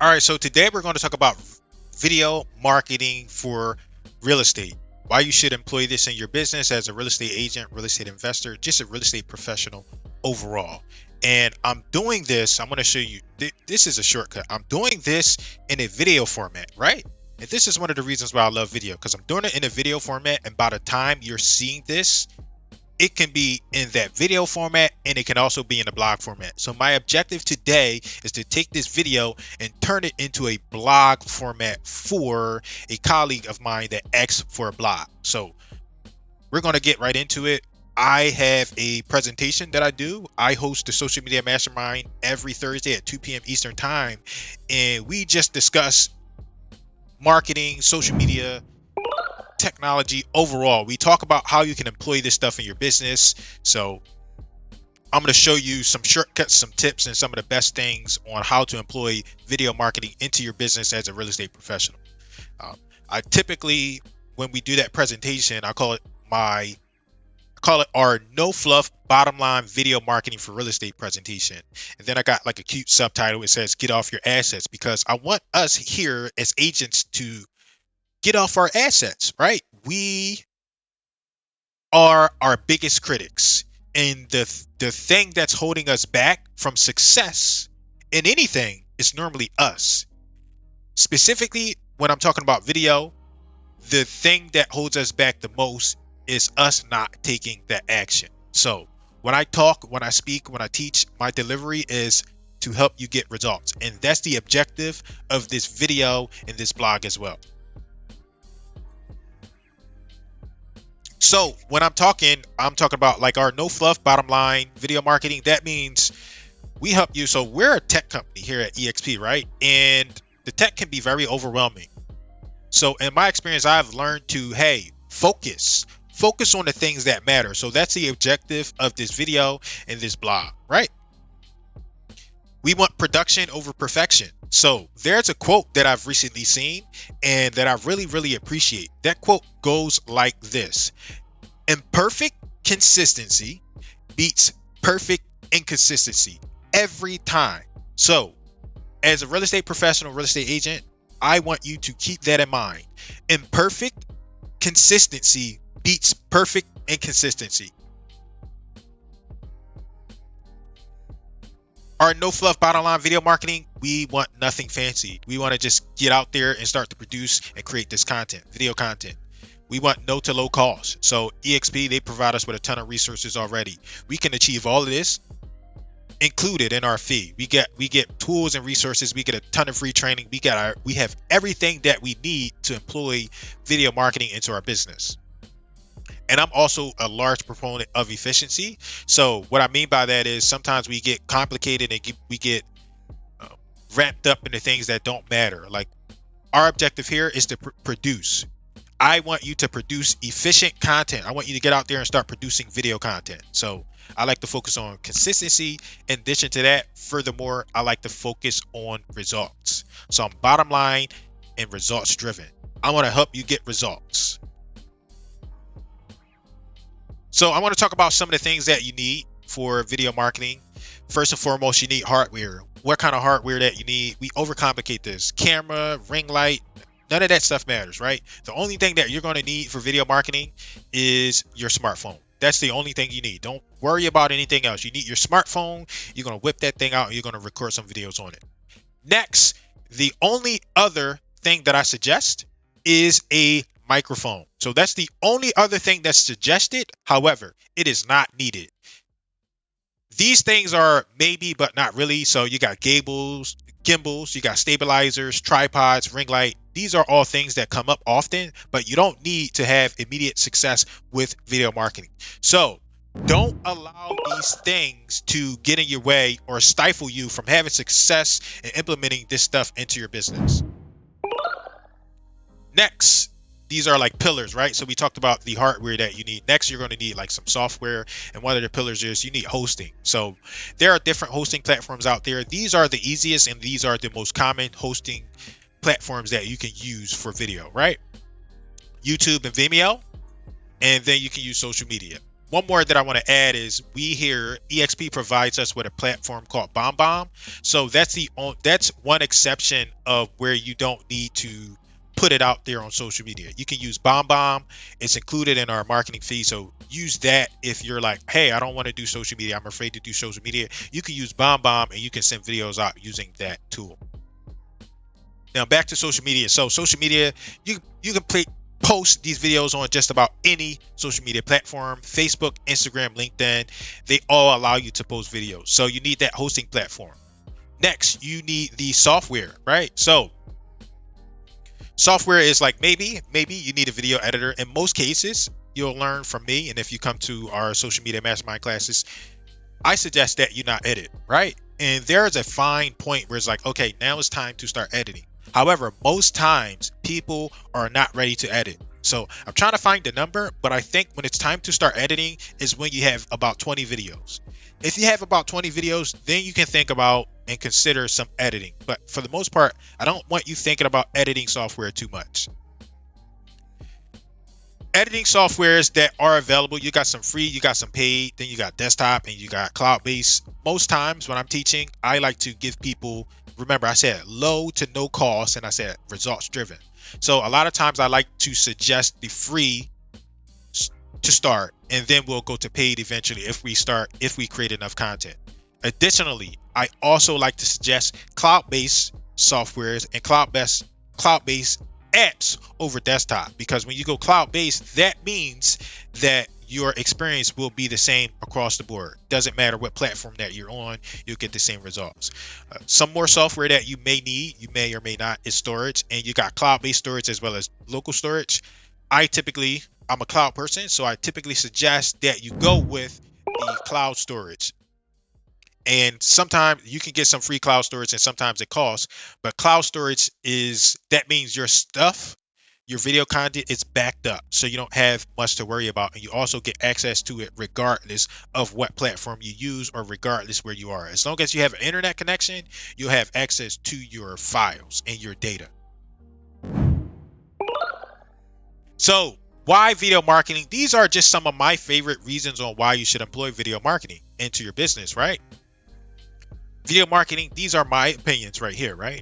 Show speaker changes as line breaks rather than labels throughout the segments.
All right, so today we're going to talk about video marketing for real estate. Why you should employ this in your business as a real estate agent, real estate investor, just a real estate professional overall. And I'm doing this, I'm going to show you, this is a shortcut. I'm doing this in a video format, right? And this is one of the reasons why I love video, because I'm doing it in a video format. And by the time you're seeing this, it can be in that video format and it can also be in a blog format. So my objective today is to take this video and turn it into a blog format for a colleague of mine that asks for a blog. So we're going to get right into it. I have a presentation that I do. I host the Social Media Mastermind every Thursday at 2 p.m. Eastern Time. And we just discuss marketing, social media, technology overall. We talk about how you can employ this stuff in your business. So I'm going to show you some shortcuts, some tips, and some of the best things on how to employ video marketing into your business as a real estate professional. I typically, when we do that presentation, I call it our no fluff bottom line video marketing for real estate presentation. And then I got like a cute subtitle. It says get off your assets, because I want us here as agents to get off our assets, right? We are our biggest critics. And the thing that's holding us back from success in anything is normally us. Specifically, when I'm talking about video, the thing that holds us back the most is us not taking that action. So when I talk, when I speak, when I teach, my delivery is to help you get results. And that's the objective of this video and this blog as well. So when I'm talking about like our no fluff bottom line video marketing. That means we help you. So we're a tech company here at EXP, right? And the tech can be very overwhelming. So in my experience, I've learned to, hey, focus on the things that matter. So that's the objective of this video and this blog, right? We want production over perfection. So there's a quote that I've recently seen and that I really, really appreciate. That quote goes like this: imperfect consistency beats perfect inconsistency every time. So as a real estate professional, real estate agent, I want you to keep that in mind. Imperfect consistency beats perfect inconsistency. Our no fluff bottom line video marketing, we want nothing fancy. We want to just get out there and start to produce and create this content, video content. We want no to low cost. So EXP, they provide us with a ton of resources already. We can achieve all of this included in our fee. We get tools and resources. We get a ton of free training. We have everything that we need to employ video marketing into our business. And I'm also a large proponent of efficiency. So what I mean by that is sometimes we get complicated and we get wrapped up into things that don't matter. Like our objective here is to produce. I want you to produce efficient content. I want you to get out there and start producing video content. So I like to focus on consistency. In addition to that, furthermore, I like to focus on results. So I'm bottom line and results driven. I want to help you get results. So I want to talk about some of the things that you need for video marketing. First and foremost, you need hardware. What kind of hardware that you need? We overcomplicate this. Camera, ring light, none of that stuff matters, right? The only thing that you're going to need for video marketing is your smartphone. That's the only thing you need. Don't worry about anything else. You need your smartphone. You're going to whip that thing out and you're going to record some videos on it. Next, the only other thing that I suggest is a microphone. So that's the only other thing that's suggested. However, it is not needed. These things are maybe, but not really. So you got gimbals, you got stabilizers, tripods, ring light. These are all things that come up often, but you don't need to have immediate success with video marketing. So don't allow these things to get in your way or stifle you from having success in implementing this stuff into your business. Next, these are like pillars, right? So we talked about the hardware that you need. Next, you're going to need like some software. And one of the pillars is you need hosting. So there are different hosting platforms out there. These are the easiest and these are the most common hosting platforms that you can use for video, right? YouTube and Vimeo. And then you can use social media. one more that I want to add is we here EXP provides us with a platform called BombBomb. So that's one exception of where you don't need to put it out there on social media. You can use BombBomb. It's included in our marketing fee. So use that if you're like, hey, I don't want to do social media. I'm afraid to do social media. You can use BombBomb and you can send videos out using that tool. Now back to social media. So social media, you can post these videos on just about any social media platform. Facebook, Instagram, LinkedIn, they all allow you to post videos. So you need that hosting platform. Next, you need the software, right? So software is like maybe you need a video editor. In most cases, you'll learn from me, and if you come to our social media mastermind classes, I suggest that you not edit, right? And there is a fine point where it's like, okay, now it's time to start editing. However, most times people are not ready to edit. So I'm trying to find the number, but I think when it's time to start editing is when you have about 20 videos. If you have about 20 videos, then you can think about and consider some editing. But for the most part, I don't want you thinking about editing software too much. Editing softwares that are available, you got some free, you got some paid, then you got desktop and you got cloud-based. Most times when I'm teaching, I like to give people, remember I said low to no cost and I said results driven. So a lot of times I like to suggest the free to start, and then we'll go to paid eventually if we create enough content. Additionally, I also like to suggest cloud-based softwares and cloud-based apps over desktop, because when you go cloud-based, that means that your experience will be the same across the board. Doesn't matter what platform that you're on, you'll get the same results. Some more software that you may need, you may or may not, is storage, and you got cloud-based storage as well as local storage. I'm a cloud person, so I typically suggest that you go with the cloud storage. And sometimes you can get some free cloud storage and sometimes it costs, but cloud storage that means your stuff, your video content is backed up. So you don't have much to worry about. And you also get access to it regardless of what platform you use or regardless where you are. As long as you have an internet connection, you'll have access to your files and your data. So why video marketing? These are just some of my favorite reasons on why you should employ video marketing into your business, right? Video marketing, these are my opinions right here, right?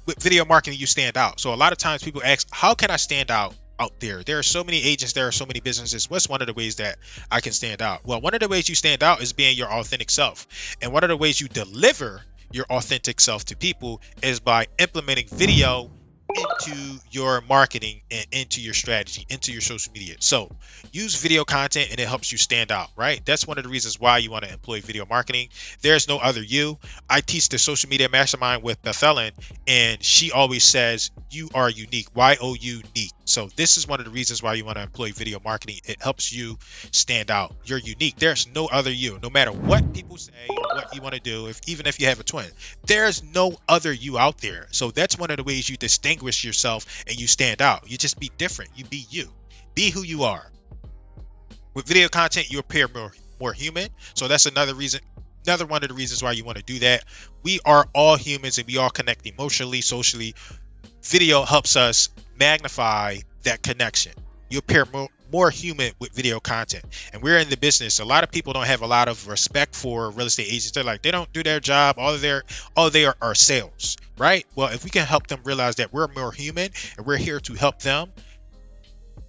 With video marketing, you stand out. So a lot of times people ask, how can I stand out there? There are so many agents, there are so many businesses. What's one of the ways that I can stand out? Well, one of the ways you stand out is being your authentic self. And one of the ways you deliver your authentic self to people is by implementing video into your marketing and into your strategy, into your social media. So use video content and it helps you stand out, right? That's one of the reasons why you want to employ video marketing. There's no other you. I teach the social media mastermind with Beth Ellen, and she always says you are unique. unique. So this is one of the reasons why you want to employ video marketing. It helps you stand out. You're unique. There's no other you. No matter what people say or what you want to do, even if you have a twin, there's no other you out there. So that's one of the ways you distinguish yourself and you stand out. You just be different. You be you. Be who you are. With video content, you appear more human. So that's another one of the reasons why you want to do that. We are all humans and we all connect emotionally, socially. Video helps us magnify that connection. You appear more human with video content. And we're in the business. A lot of people don't have a lot of respect for real estate agents. They're like, they don't do their job. All they are sales, right? Well, if we can help them realize that we're more human and we're here to help them,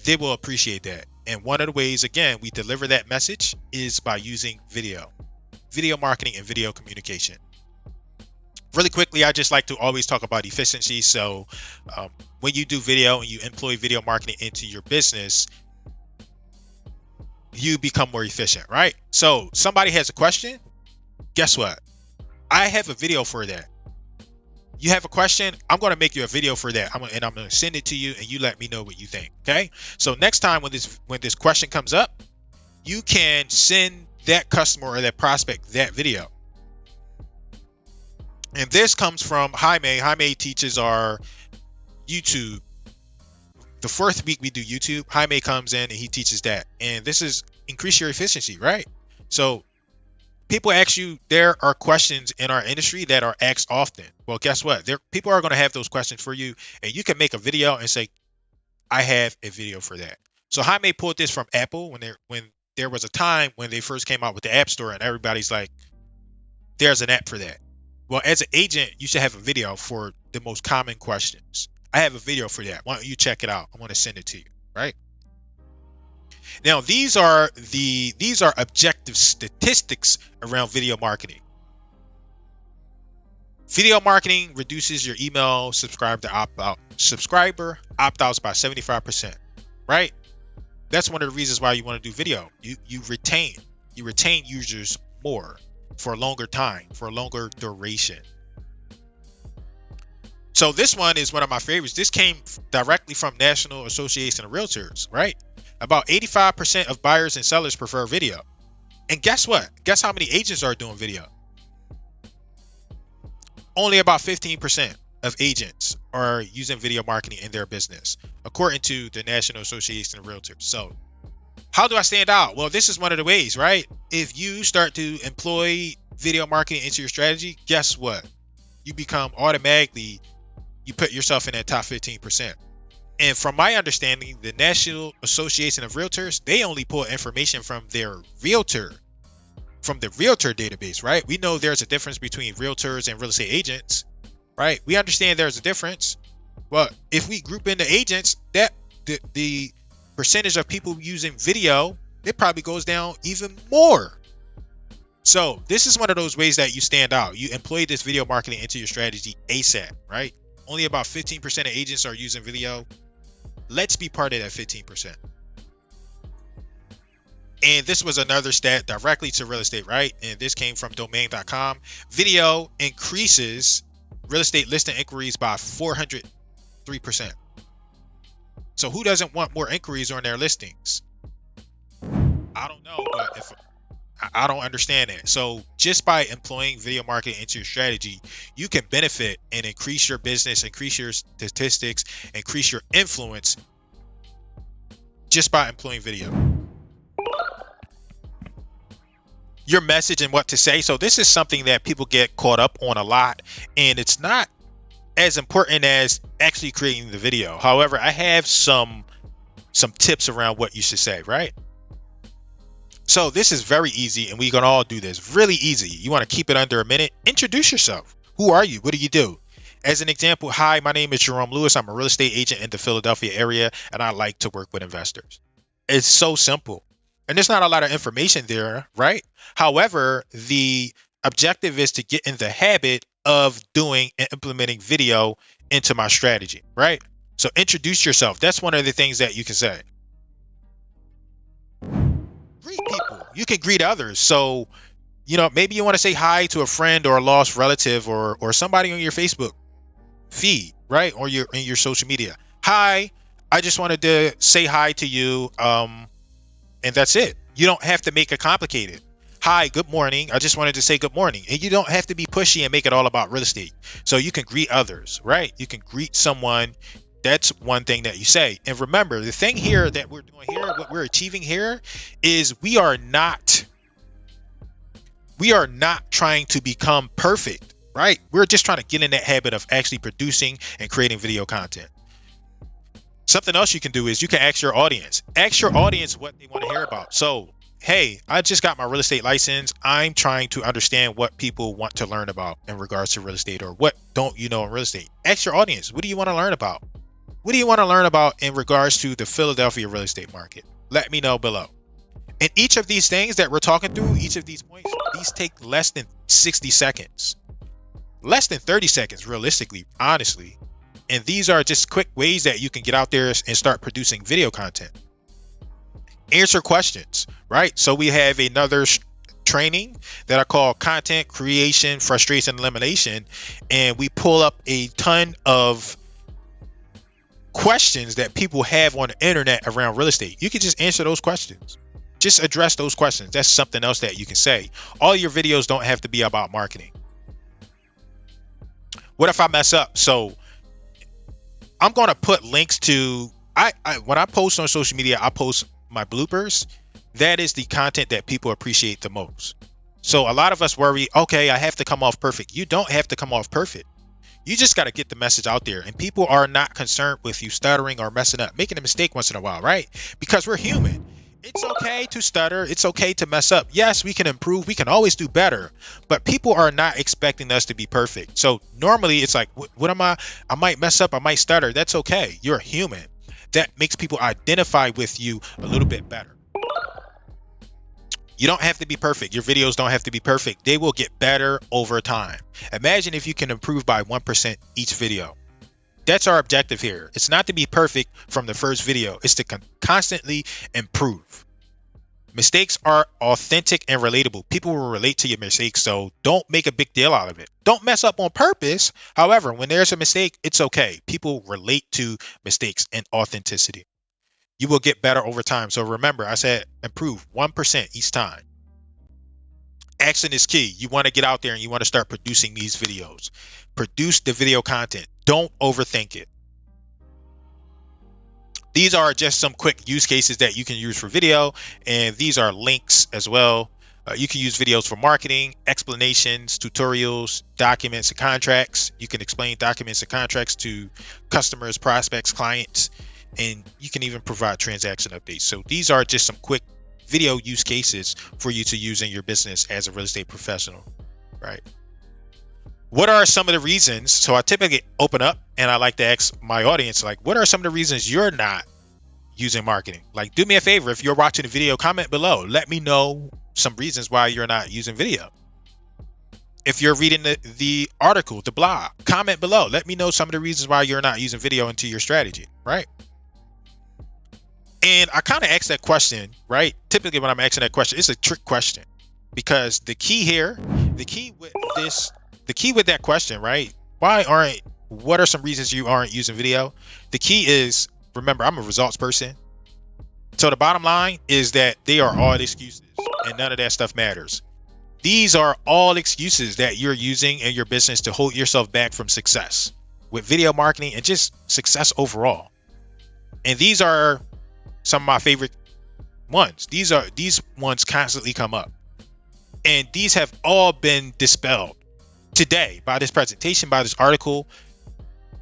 they will appreciate that. And one of the ways, again, we deliver that message is by using video marketing and video communication. Really quickly, I just like to always talk about efficiency. So when you do video and you employ video marketing into your business, you become more efficient, right? So somebody has a question. Guess what? I have a video for that. You have a question, I'm going to make you a video for that. I'm going to send it to you and you let me know what you think. Okay. So next time when this question comes up, you can send that customer or that prospect that video. And this comes from Jaime. Jaime teaches our YouTube. The fourth week we do YouTube, Jaime comes in and he teaches that. And this is increase your efficiency, right? So people ask you, there are questions in our industry that are asked often. Well, guess what? People are going to have those questions for you, and you can make a video and say, I have a video for that. So Jaime pulled this from Apple when there was a time when they first came out with the App Store and everybody's like, there's an app for that. Well, as an agent, you should have a video for the most common questions. I have a video for that. Why don't you check it out? I want to send it to you, right? Now, these are objective statistics around video marketing. Video marketing reduces your email subscriber opt-outs by 75%, right? That's one of the reasons why you want to do video. You retain users more for a longer time, for a longer duration. So this one is one of my favorites. This came directly from National Association of Realtors, right? About 85% of buyers and sellers prefer video. And guess what? Guess how many agents are doing video? Only about 15% of agents are using video marketing in their business, according to the National Association of Realtors. So how do I stand out? Well, this is one of the ways, right? If you start to employ video marketing into your strategy, guess what? You become automatically, you put yourself in that top 15%. And from my understanding, the National Association of Realtors, they only pull information from their realtor database, right? We know there's a difference between realtors and real estate agents, right? We understand there's a difference. Well, if we group in the agents, that the percentage of people using video, it probably goes down even more. So this is one of those ways that you stand out. You employ this video marketing into your strategy ASAP, right? Only about 15% of agents are using video. Let's be part of that 15%. And this was another stat directly to real estate, right? And this came from domain.com. Video increases real estate listing inquiries by 403%. So who doesn't want more inquiries on their listings? I don't know, but I don't understand it. So just by employing video marketing into your strategy, you can benefit and increase your business, increase your statistics, increase your influence just by employing video. Your message and what to say. So this is something that people get caught up on a lot, and it's not as important as actually creating the video. However, I have some tips around what you should say, right? So this is very easy, and we can all do this. Really easy. You want to keep it under a minute. Introduce yourself. Who are you? What do you do? As an example, hi, my name is Jerome Lewis. I'm a real estate agent in the Philadelphia area, and I like to work with investors. It's so simple. And there's not a lot of information there, right? However, the objective is to get in the habit of doing and implementing video into my strategy, right? So introduce yourself. That's one of the things that you can say. Greet people. You can greet others. So, maybe you want to say hi to a friend or a lost relative or somebody on your Facebook feed, right? Or in your social media. Hi, I just wanted to say hi to you. And that's it. You don't have to make it complicated. Hi, good morning. I just wanted to say good morning. And you don't have to be pushy and make it all about real estate. So you can greet others, right? You can greet someone. That's one thing that you say. And remember, the thing here that we're doing here, what we're achieving here is we are not trying to become perfect, right? We're just trying to get in that habit of actually producing and creating video content. Something else you can do is you can ask your audience. Ask your audience what they want to hear about. So, hey, I just got my real estate license. I'm trying to understand what people want to learn about in regards to real estate, or what don't you know in real estate. Ask your audience, what do you want to learn about? What do you want to learn about in regards to the Philadelphia real estate market? Let me know below. And each of these things that we're talking through, each of these points, these take less than 60 seconds. Less than 30 seconds, realistically, honestly. And these are just quick ways that you can get out there and start producing video content. Answer questions, right? So we have another training that I call Content Creation, Frustration, Elimination. And we pull up a ton of questions that people have on the internet around real estate. You can just answer those questions. Just address those questions. That's something else that you can say. All your videos don't have to be about marketing. What if I mess up? So I'm going to put links to, when I post on social media, I post my bloopers. That is the content that people appreciate the most. So a lot of us worry, okay, I have to come off perfect. You don't have to come off perfect. You just got to get the message out there. And people are not concerned with you stuttering or messing up, making a mistake once in a while, right? Because we're human. It's okay to stutter. It's okay to mess up. Yes, we can improve. We can always do better. But people are not expecting us to be perfect. So normally it's like, what am I? I might mess up. I might stutter. That's okay. You're a human. That makes people identify with you a little bit better. You don't have to be perfect. Your videos don't have to be perfect. They will get better over time. Imagine if you can improve by 1% each video. That's our objective here. It's not to be perfect from the first video. It's to constantly improve. Mistakes are authentic and relatable. People will relate to your mistakes, so don't make a big deal out of it. Don't mess up on purpose. However, when there's a mistake, it's okay. People relate to mistakes and authenticity. You will get better over time. So remember, I said improve 1% each time. Action is key. You want to get out there and you want to start producing these videos. Produce the video content. Don't overthink it. These are just some quick use cases that you can use for video, and these are links as well. You can use videos for marketing, explanations, tutorials, documents, and contracts. You can explain documents and contracts to customers, prospects, clients, and you can even provide transaction updates. So these are just some quick video use cases for you to use in your business as a real estate professional, right? What are some of the reasons? So I typically open up and I like to ask my audience, like, what are some of the reasons you're not using marketing? Like, do me a favor. If you're watching the video, comment below. Let me know some reasons why you're not using video. If you're reading the article, the blog, comment below. Let me know some of the reasons why you're not using video into your strategy, right? And I kind of ask that question, right? Typically when I'm asking that question, it's a trick question, because the key here, the key with that question, right? What are some reasons you aren't using video? The key is, remember, I'm a results person. So the bottom line is that they are all excuses and none of that stuff matters. These are all excuses that you're using in your business to hold yourself back from success with video marketing and just success overall. And these are some of my favorite ones. These ones constantly come up. And these have all been dispelled today by this presentation, by this article.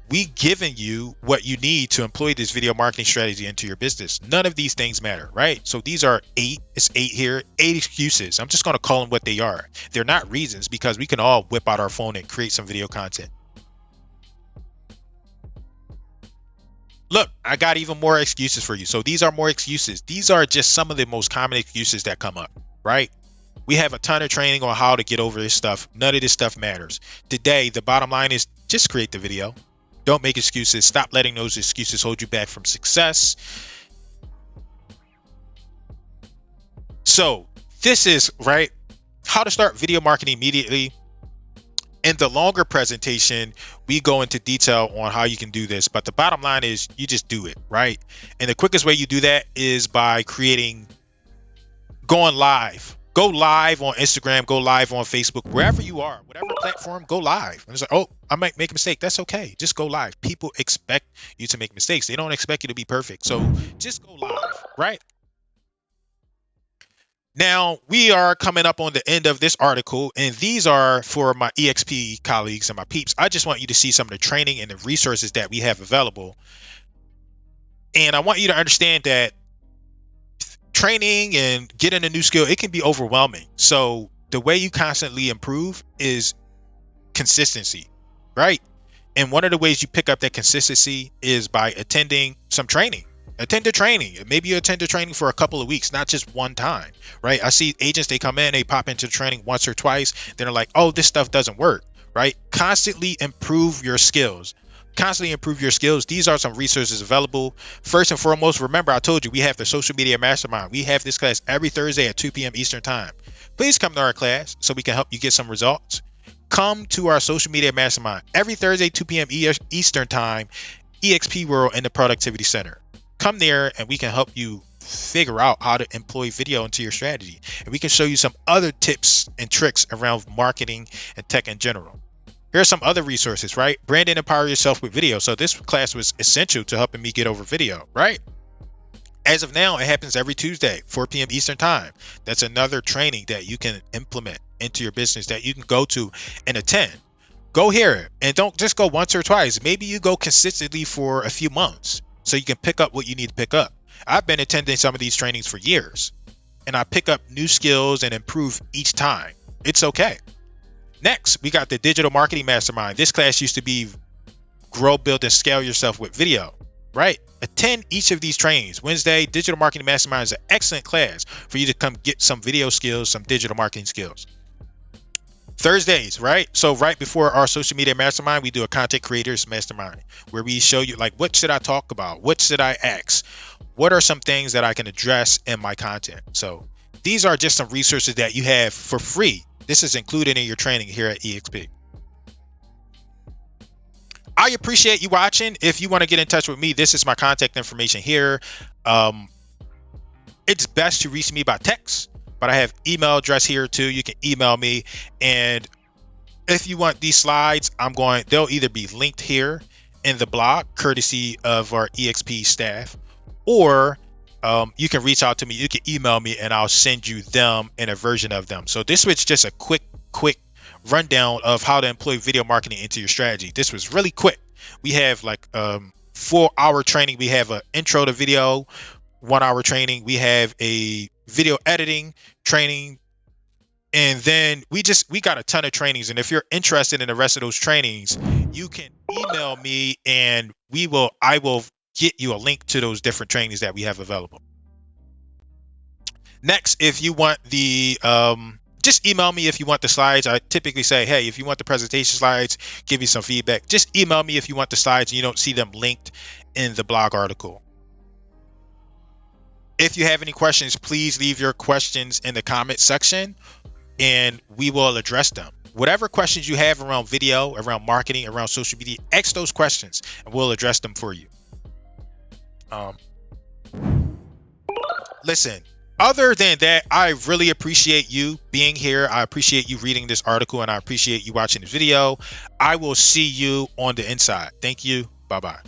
We given you what you need to employ this video marketing strategy into your business. None of these things matter, right? So these are 8. It's 8 here. 8 excuses. I'm just going to call them what they are. They're not reasons, because we can all whip out our phone and create some video content. Look, I got even more excuses for you. So these are more excuses. These are just some of the most common excuses that come up, right? We have a ton of training on how to get over this stuff. None of this stuff matters. Today, the bottom line is just create the video. Don't make excuses. Stop letting those excuses hold you back from success. So this is, right, how to start video marketing immediately. In the longer presentation, we go into detail on how you can do this. But the bottom line is you just do it, right? And the quickest way you do that is by going live. Go live on Instagram, go live on Facebook, wherever you are, whatever platform, go live. And it's like, oh, I might make a mistake. That's okay. Just go live. People expect you to make mistakes. They don't expect you to be perfect. So just go live, right? Now, we are coming up on the end of this article, and these are for my EXP colleagues and my peeps. I just want you to see some of the training and the resources that we have available. And I want you to understand that training and getting a new skill, it can be overwhelming. So the way you constantly improve is consistency, right? And one of the ways you pick up that consistency is by attending some training. Attend the training. Maybe you attend the training for a couple of weeks, not just one time, right? I see agents, they come in, they pop into the training once or twice. Then they're like, oh, this stuff doesn't work, right? Constantly improve your skills. Constantly improve your skills. These are some resources available. First and foremost, remember, I told you we have the social media mastermind. We have this class every Thursday at 2 p.m. Eastern time. Please come to our class so we can help you get some results. Come to our social media mastermind every Thursday, 2 p.m. Eastern time, EXP World in the Productivity Center. Come there and we can help you figure out how to employ video into your strategy. And we can show you some other tips and tricks around marketing and tech in general. Here are some other resources, right? Brand and empower yourself with video. So this class was essential to helping me get over video, right? As of now, it happens every Tuesday, 4 p.m. Eastern time. That's another training that you can implement into your business that you can go to and attend. Go here and don't just go once or twice. Maybe you go consistently for a few months so you can pick up what you need to pick up. I've been attending some of these trainings for years, and I pick up new skills and improve each time. It's okay. Next, we got the Digital Marketing Mastermind. This class used to be Grow, Build, and Scale Yourself with Video, right? Attend each of these trainings. Wednesday, Digital Marketing Mastermind is an excellent class for you to come get some video skills, some digital marketing skills. Thursdays, right? So right before our social media mastermind, we do a content creators mastermind where we show you, like, what should I talk about? What should I ask? What are some things that I can address in my content? So these are just some resources that you have for free. This is included in your training here at EXP. I appreciate you watching. If you want to get in touch with me, this is my contact information here. It's best to reach me by text, but I have email address here too. You can email me, and if you want these slides, they'll either be linked here in the blog, courtesy of our EXP staff, or you can reach out to me. You can email me, and I'll send you them in a version of them. So this was just a quick rundown of how to employ video marketing into your strategy. This was really quick. We have like 4-hour training. We have an intro to video, 1-hour training. We have a video editing training. And then we got a ton of trainings. And if you're interested in the rest of those trainings, you can email me, and I will get you a link to those different trainings that we have available. Next, if you want the just email me if you want the slides. I typically say, hey, if you want the presentation slides, give me some feedback. Just email me if you want the slides and you don't see them linked in the blog article. If you have any questions, please leave your questions in the comment section and we will address them. Whatever questions you have around video, around marketing, around social media, ask those questions and we'll address them for you. Listen, other than that, I really appreciate you being here. I appreciate you reading this article, and I appreciate you watching the video. I will see you on the inside. Thank you. Bye-bye.